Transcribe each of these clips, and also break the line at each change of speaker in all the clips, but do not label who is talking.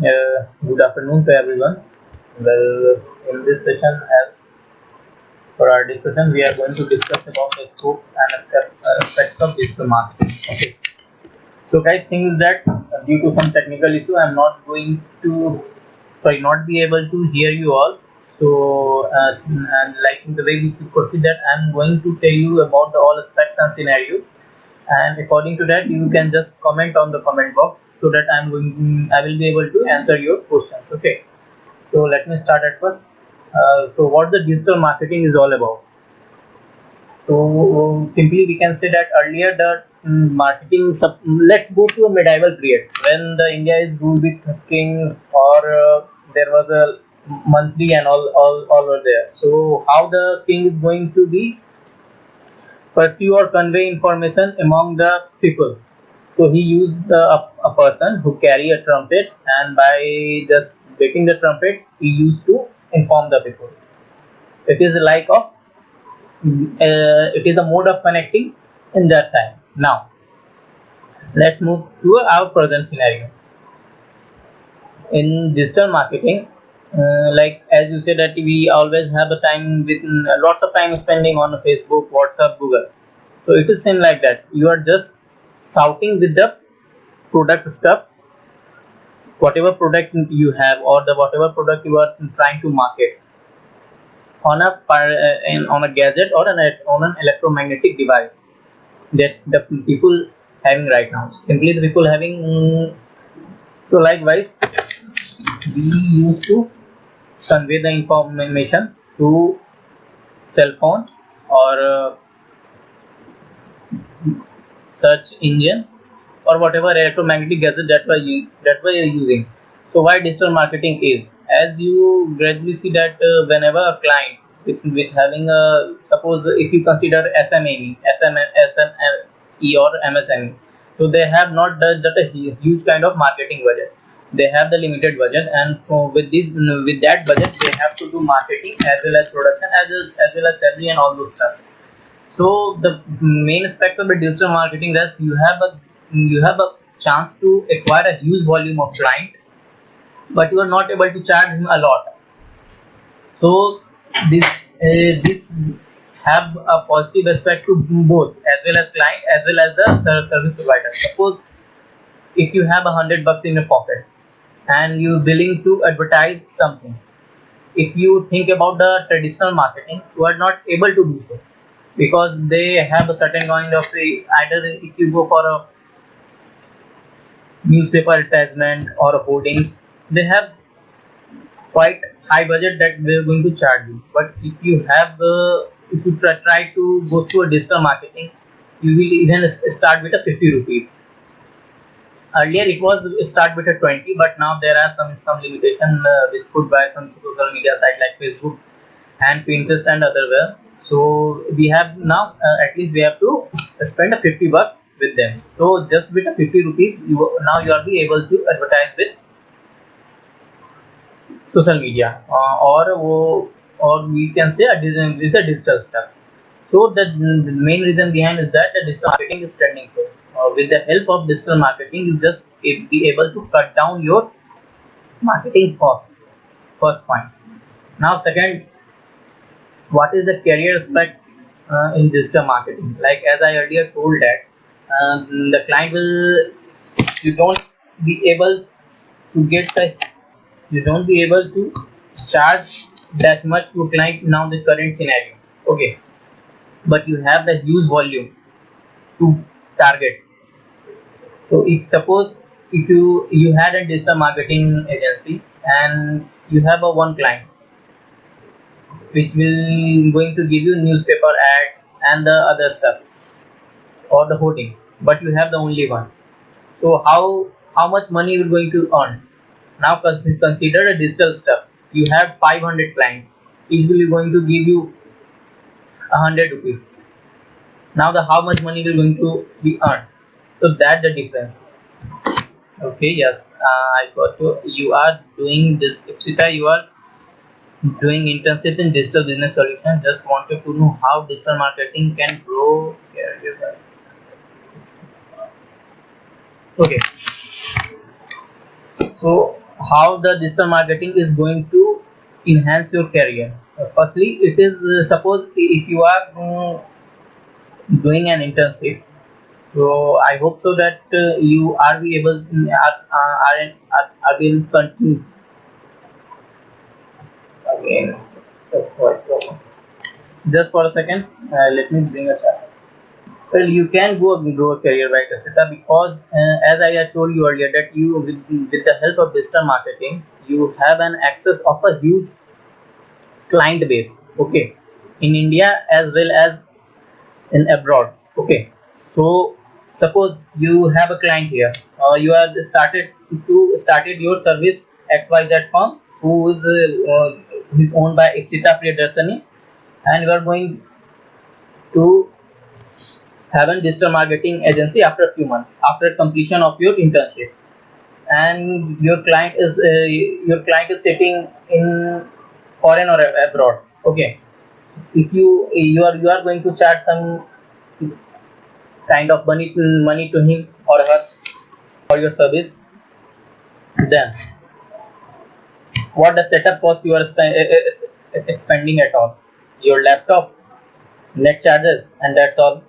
Good afternoon to everyone. Well, in this session, as for our discussion, we are going to discuss about the scopes and aspects of digital marketing. Okay. So, guys, thing is that due to some technical issue, I'm not going to, not be able to hear you all. So, and like the way we proceed, that I'm going to tell you about the all aspects and scenarios, and according to that you can just comment on the comment box so that I will be able to answer your questions. Okay, so let me start at first. So what the digital marketing is all about? So simply we can say that earlier the let's go to a medieval period when the India is ruled with king, or there was a monthly and all were there. So how the king is going to be pursue or convey information among the people? So he used a person who carry a trumpet, and by just beating the trumpet, he used to inform the people. It is like of it is a mode of connecting in that time. Now let's move to our present scenario in digital marketing. Like as you said that we always have a time with lots of time spending on Facebook, WhatsApp, Google. So it is same like that. You are just shouting with the product stuff, whatever product you have, or the whatever product you are trying to market on on a gadget or on an electromagnetic device that the people having right now. Simply the people having. So likewise, we used to convey the information through cell phone or search engine or whatever electromagnetic gadget that we are using. So why digital marketing is, as you gradually see that whenever a client with having a, suppose if you consider SME or MSME, so they have not that a huge kind of marketing budget. They have the limited budget, and with that budget they have to do marketing as well as production as well as salary and all those stuff. So the main aspect of the digital marketing is you have a chance to acquire a huge volume of client, but you are not able to charge him a lot. So this have a positive aspect to both, as well as client as well as the service provider. Suppose if you have $100 in your pocket and you're willing to advertise something, if you think about the traditional marketing, you are not able to do so because they have a certain kind of either if you go for a newspaper advertisement or a hoardings, they have quite high budget that they're going to charge you. But if you try to go through a digital marketing, you will even start with a 50 rupees. Earlier it was start with a 20, but now there are some limitation with put by some social media sites like Facebook and Pinterest and otherwhere. So we have now at least we have to spend a $50 with them. So just with a 50 rupees, you are be able to advertise with social media, or we can say with the digital stuff. So the main reason behind is that the digital marketing is trending. So with the help of digital marketing, you just be able to cut down your marketing cost. First point. Now second, what is the career aspects in digital marketing? Like as I earlier told that the client will you don't be able to get the you don't be able to charge that much to client now the current scenario. Okay, but you have the huge volume to target. So if suppose if you had a digital marketing agency and you have a one client which will going to give you newspaper ads and the other stuff or the hoardings, but you have the only one. So how much money you're going to earn? Now consider a digital stuff. You have 500 clients, easily going to give you 100 rupees. Now the how much money will going to be earned? So that the difference. Okay, yes, I got to. You are doing this, Ipsita. You are doing internship in digital business solution. Just wanted to know how digital marketing can grow. Okay, so how the digital marketing is going to enhance your career. Firstly, it is suppose if you are doing an internship. So I hope so that you are be able are be able to continue again. That's quite problem. Just for a second, let me bring a chat. Well, you can grow a career, right, Achita? Because as I had told you earlier, that you with the help of digital marketing, you have an access of a huge client base. Okay, in India as well as in abroad. Okay, so suppose you have a client here. You are started your service XYZ firm who is owned by Ikshita Priyadarsani, and you are going to have a digital marketing agency after a few months after completion of your internship, and your client is sitting in foreign or abroad. Okay, if you are going to charge some kind of money to him or her for your service, then what the setup cost you are expending at all? Your laptop, net charges, and that's all.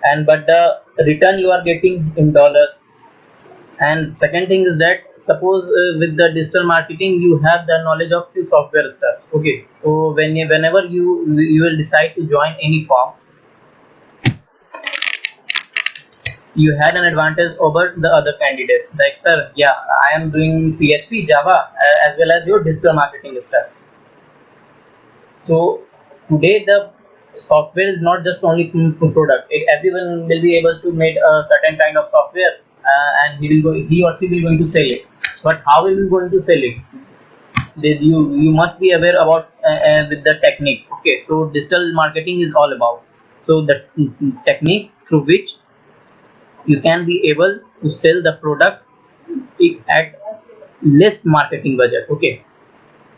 And but the return you are getting in dollars. And second thing is that suppose with the digital marketing you have the knowledge of few software stuff. Okay, so whenever you will decide to join any firm, you had an advantage over the other candidates. Like, sir, yeah, I am doing PHP, Java, as well as your digital marketing stuff. So today the software is not just only product. Everyone will be able to make a certain kind of software, and he or she will going to sell it. But how will you going to sell it? You must be aware about with the technique. Okay, so digital marketing is all about so the technique through which you can be able to sell the product at less marketing budget. Okay,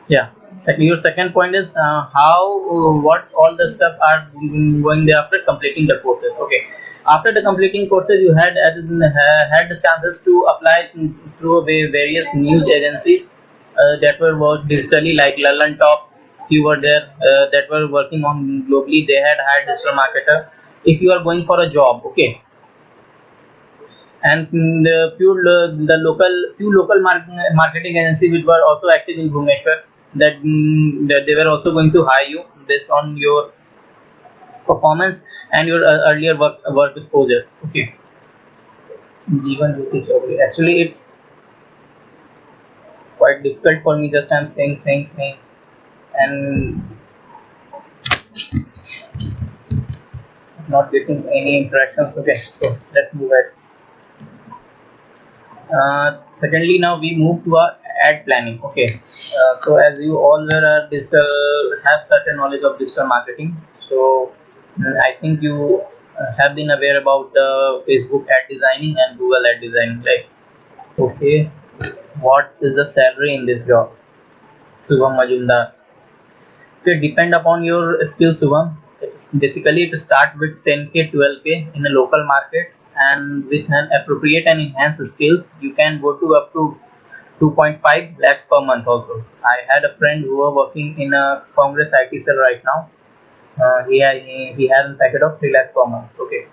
yeah. Your second point is how what all the stuff are going there after completing the courses. Okay, after the completing courses, you had the chances to apply through various news agencies that were worked digitally, like London Top. Few were there that were working on globally. They had hired digital marketer. If you are going for a job, okay, and the local marketing agency which were also active in Bhubaneswar, that they were also going to hire you based on your performance and your earlier work exposure. Okay, Jeevan Jyoti Chaudhary. Actually, it's quite difficult for me. Just I'm saying, and not getting any interactions. Okay, so let's move ahead. Secondly, now we move to our ad planning. Okay, so as you all are digital have certain knowledge of digital marketing, so I think you have been aware about Facebook ad designing and Google ad designing. Like, okay, what is the salary in this job? Subham Majumdar. Okay, depend upon your skill, Subham. It's basically to start with 10k, 12k in a local market, and with an appropriate and enhanced skills, you can go to up to 2.5 lakhs per month. Also, I had a friend who were working in a Congress IT cell right now. He has a packet of 3 lakhs per month. Okay,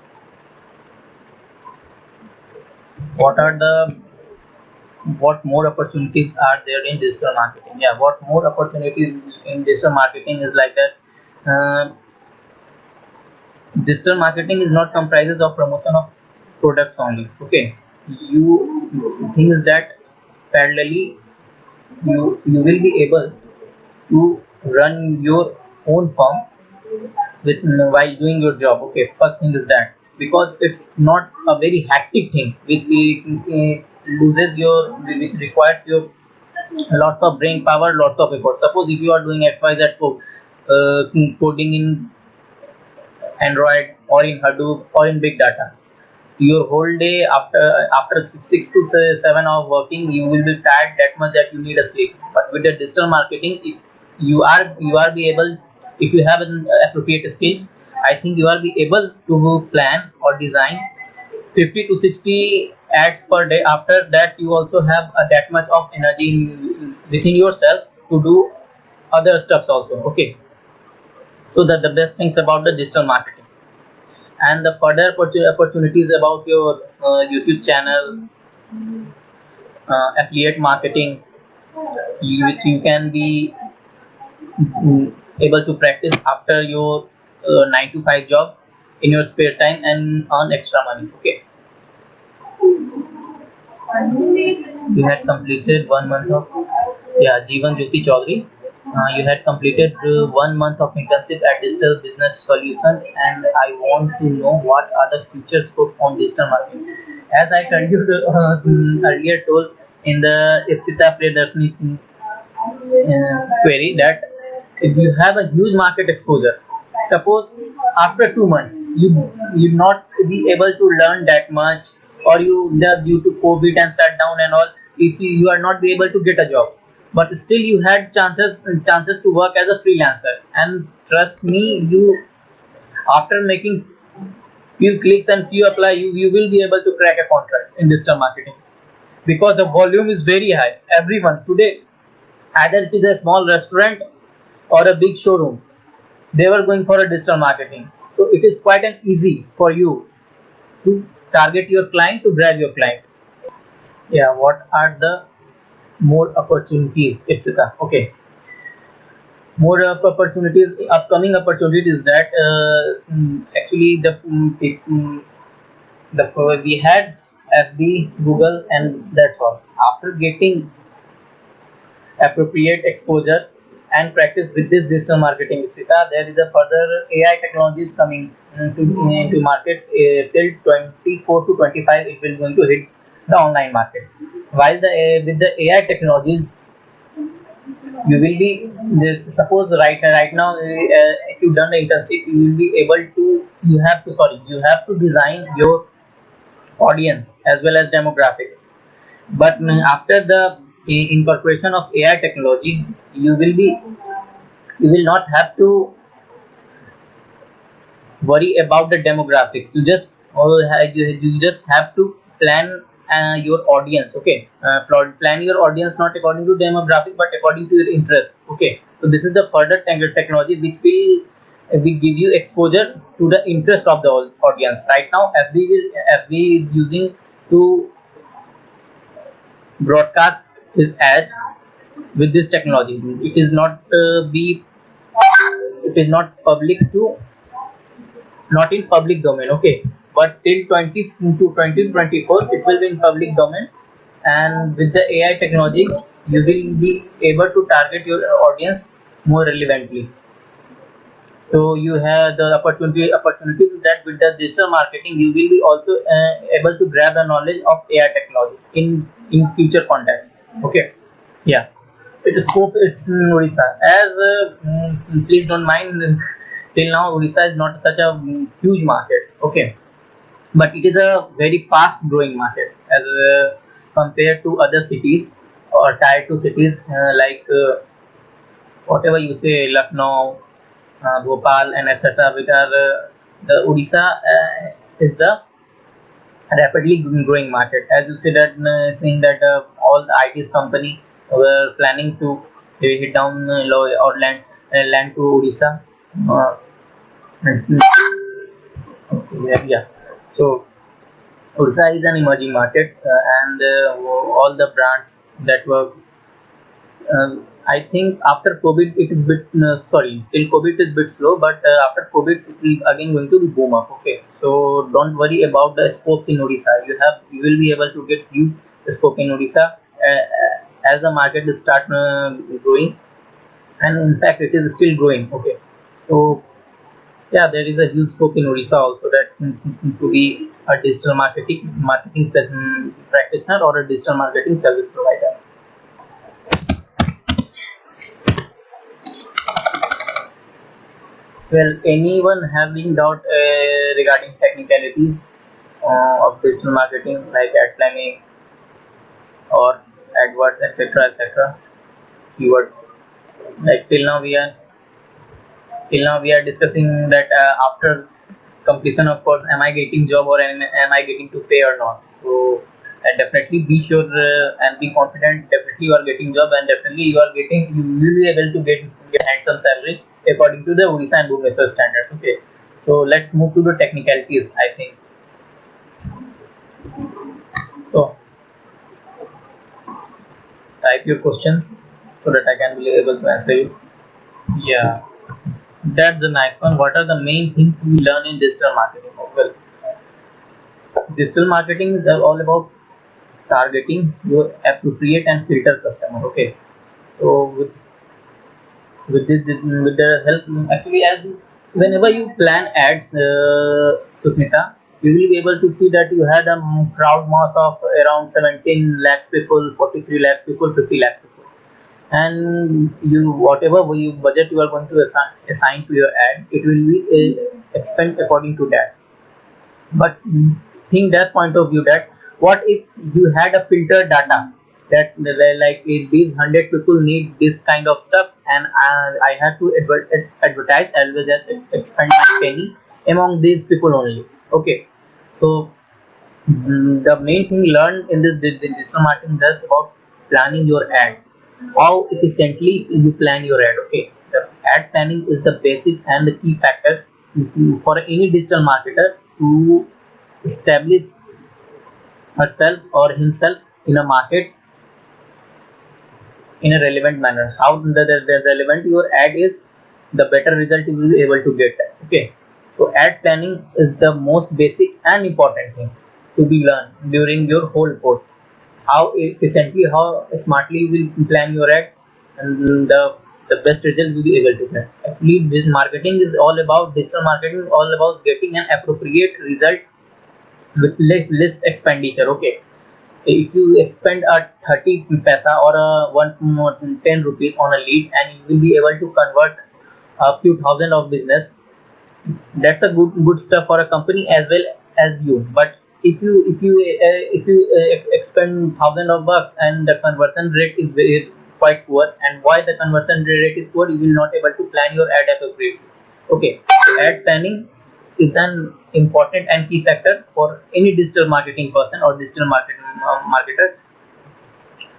what are the what more opportunities are there in digital marketing? Yeah, what more opportunities in digital marketing is like that. Digital marketing is not comprises of promotion of products only. Okay, you things that parallelly you will be able to run your own firm with while doing your job. Okay, first thing is that because it's not a very hectic thing which loses your which requires your lots of brain power, lots of effort. Suppose if you are doing XYZ code, coding in Android or in Hadoop or in big data, your whole day after 6 to 7 hours working, you will be tired that much that you need a sleep. But with the digital marketing, if you are be able, if you have an appropriate skill, I think you are be able to plan or design 50 to 60 ads per day. After that, you also have that much of energy within yourself to do other stuffs also. Okay, so that the best things about the digital marketing and the further opportunities about your YouTube channel, affiliate marketing, which you can be able to practice after your 9 to 5 job in your spare time and earn extra money. Okay, you had completed 1 month of, yeah, Jeevan Jyoti Chaudhary. You had completed 1 month of internship at Digital Business Solution, and I want to know what are the future scope on digital marketing. As I told you earlier, told in the Ipsita Priyadarshini query, that if you have a huge market exposure, suppose after 2 months you not be able to learn that much, or you due to COVID and shut down and all, if you are not be able to get a job, but still you had chances to work as a freelancer, and trust me, you after making few clicks and few apply, you will be able to crack a contract in digital marketing, because the volume is very high. Everyone today, either it is a small restaurant or a big showroom, they were going for a digital marketing. So it is quite an easy for you to target your client, to grab your client. Yeah, what are the more opportunities, etc. Okay, more opportunities, upcoming opportunities, that actually we had FB, Google, and that's all. After getting appropriate exposure and practice with this digital marketing, Ipsita, there is a further AI technologies coming into market till 24 to 25. It will going to hit the online market. While with the AI technologies, you will be this. Suppose right now, if you done the internship, you will be able to. You have to design your audience as well as demographics, but after the incorporation of AI technology, you will not have to worry about the demographics. You just have to plan your audience. Okay, plan your audience not according to demographic but according to your interest. Okay, so this is the further technology which will give you exposure to the interest of the audience. Right now, FB is using to broadcast his ad with this technology. It is not public to not in public domain. Okay, but till 20 to 2024 it will be in public domain, and with the AI technology you will be able to target your audience more relevantly. So you have the opportunities is that with the digital marketing you will be also able to grab the knowledge of AI technology in future context. Okay, yeah. It's in Orissa. As please don't mind, till now Orissa is not such a huge market. Okay, but it is a very fast growing market as compared to other cities or tier 2 cities, like whatever you say, Lucknow, Bhopal, and etc. Which are the Odisha is the rapidly growing market. As you said that, saying that all the IT's company were planning to hit down or land to Odisha. Uh, okay, yeah, yeah. So Odisha is an emerging market, and all the brands that were. I think after COVID it is bit sorry, till COVID is bit slow, but after COVID it will again going to be boom up. Okay, so don't worry about the scopes in Odisha. You will be able to get huge scope in Odisha as the market is start growing, and in fact it is still growing. Okay, so yeah, there is a huge scope in Odisha also, that to be a digital marketing practitioner or a digital marketing service provider. Well, anyone having doubt regarding technicalities of digital marketing, like ad planning or AdWords, etc., etc., keywords. Like till now we are discussing that after completion of course, am I getting job or am I getting to pay or not. So definitely be sure and be confident, definitely you are getting job, and definitely you will be able to get handsome salary according to the Orissa and Bhubaneswar standards. Okay, so let's move to the technicalities, I think. So type your questions so that I can be able to answer you. Yeah, that's a nice one. What are the main things we learn in digital marketing? Oh, well, digital marketing is all about targeting your appropriate and filter customer. Okay, so with this with the help actually, whenever you plan ads, Susmita, you will be able to see that you had a crowd mass of around 17 lakhs people, 43 lakhs people, 50 lakhs people, and you whatever you budget you are going to assign to your ad, it will be expend according to that. But think that point of view, that what if you had a filtered data, that like if these 100 people need this kind of stuff, and I have to advertise as well as expend my penny among these people only. Okay, so the main thing learned in this digital marketing is about planning your ad, how efficiently you plan your ad. Okay, the ad planning is the basic and the key factor for any digital marketer to establish herself or himself in a market in a relevant manner. How the relevant your ad is, the better result you will be able to get. Okay, so ad planning is the most basic and important thing to be learned during your whole course. How efficiently, how smartly you will plan your ad, and the best result will be able to get. Actually, this marketing is all about digital marketing, all about getting an appropriate result with less expenditure. Okay, if you spend a 30 paisa or a 10 rupees on a lead, and you will be able to convert a few thousand of business, that's a good stuff for a company as well as you. But if you expend thousand of bucks and the conversion rate is quite poor, and why the conversion rate is poor, you will not able to plan your ad appropriately. Okay, so ad planning is an important and key factor for any digital marketing person or digital marketer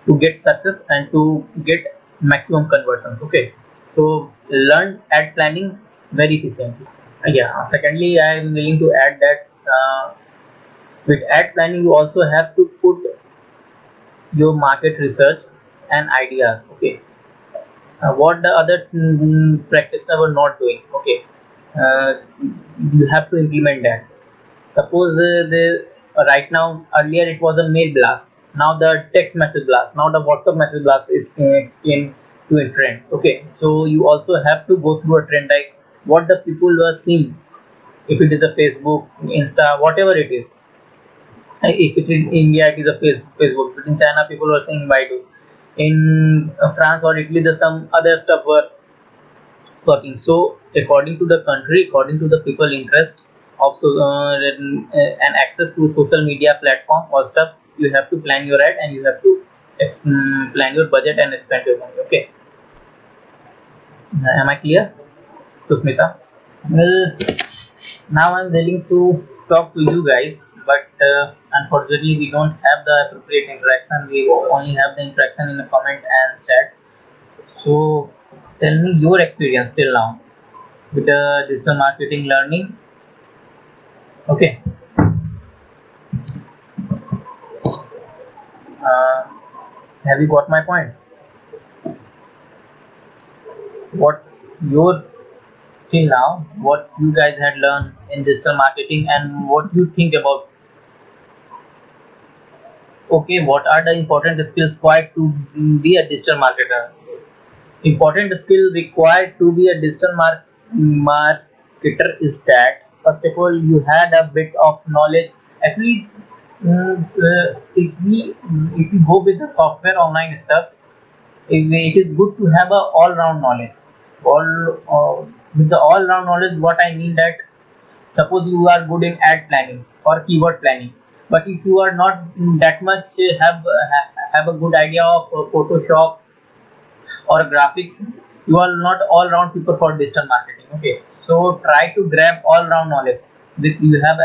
to get success and to get maximum conversions. Okay, so learn ad planning very efficiently. Yeah, secondly, I am willing to add that with ad planning you also have to put your market research and ideas. Okay, what the other practitioner were not doing. Okay, uh, you have to implement that. Suppose right now, earlier it was a mail blast, now the text message blast, now the WhatsApp message blast is came to a trend. Okay, so you also have to go through a trend, like what the people were seeing. If it is a Facebook, Insta, whatever it is. If it in India, it is a Facebook. But in China, people were saying Baidu. In France or Italy, there's some other stuff were working. So, according to the country, according to the people interest of and access to social media platform or stuff, you have to plan your ad, and you have to plan your budget and expend your money. Okay, am I clear, Susmita? Well, now I'm willing to talk to you guys, but unfortunately we don't have the appropriate interaction. We only have the interaction in the comment and chats. So tell me your experience till now with the digital marketing learning. Okay, uh, have you got my point? What's your till now? What you guys had learned in digital marketing, and what you think about? Okay, what are the important skills required to be a digital marketer? Important skill required to be a digital marketer is that first of all you had a bit of knowledge. Actually, if we go with the software online stuff, it is good to have a all round knowledge. All with the all round knowledge, what I mean that suppose you are good in ad planning or keyword planning, but if you are not that much have a good idea of Photoshop or graphics, you are not all round people for digital marketing. Okay, so try to grab all round knowledge. with you have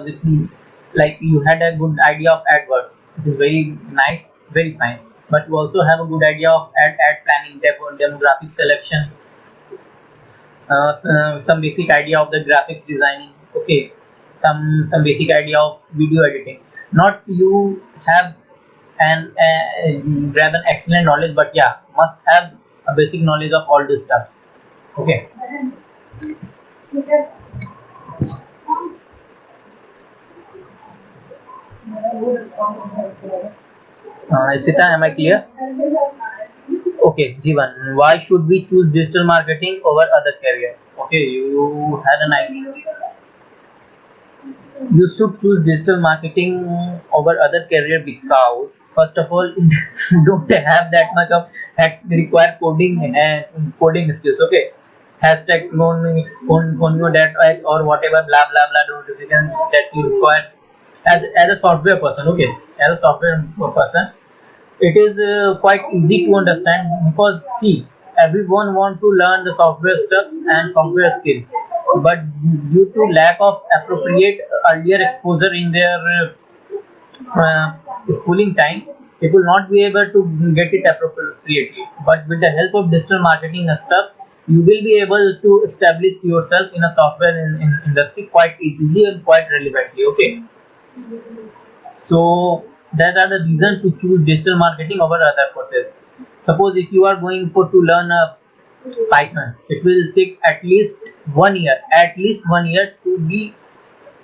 with like you had a good idea of AdWords. It is very nice, very fine. But you also have a good idea of ad planning, demographic selection, some basic idea of the graphics designing. Okay, some basic idea of video editing. Not you have and grab an excellent knowledge, but yeah, must have a basic knowledge of all this stuff. Okay. Ipsita, am I clear? Okay, Jivan, why should we choose digital marketing over other career? Okay, you had an idea. You should choose digital marketing over other career because first of all, you don't have that much of that require coding and coding skills. Okay, hashtag on your that edge or whatever blah blah blah notification that you require as a software person. Okay, as a software person, it is quite easy to understand because see, everyone want to learn the software stuff and software skills, but due to lack of appropriate earlier exposure in their uh, schooling time, it will not be able to get it appropriately. But with the help of digital marketing and stuff, you will be able to establish yourself in a software in industry quite easily and quite relevantly. Okay, so that are the reason to choose digital marketing over other courses. Suppose if you are going for to learn a Python, it will take at least 1 year to be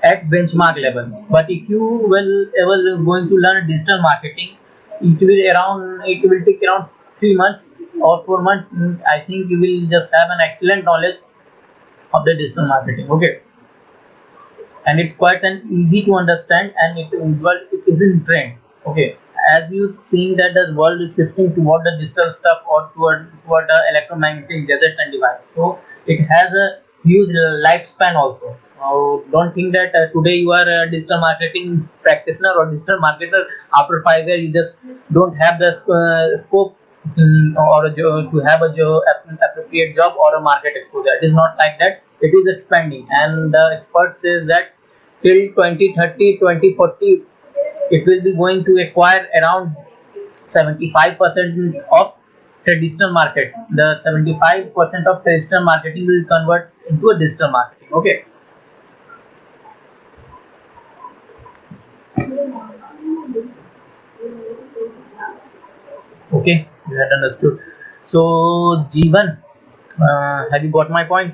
at benchmark level. But if you will ever going to learn digital marketing, it will take around 3 months or 4 months. I think you will just have an excellent knowledge of the digital marketing. Okay, and it's quite an easy to understand and it is in trend. Okay, as you seeing that the world is shifting toward the digital stuff or toward the electromagnetic gadget and device, so it has a huge lifespan also. Don't think that today you are a digital marketing practitioner or digital marketer, after 5 years you just don't have the scope, or to have appropriate job or a market exposure. It is not like that. It is expanding, and the expert says that till 2030, 2040, it will be going to acquire around 75% of traditional market. The 75% of traditional marketing will convert into a digital marketing. Okay. Okay, you had understood. So Jeevan, have you got my point?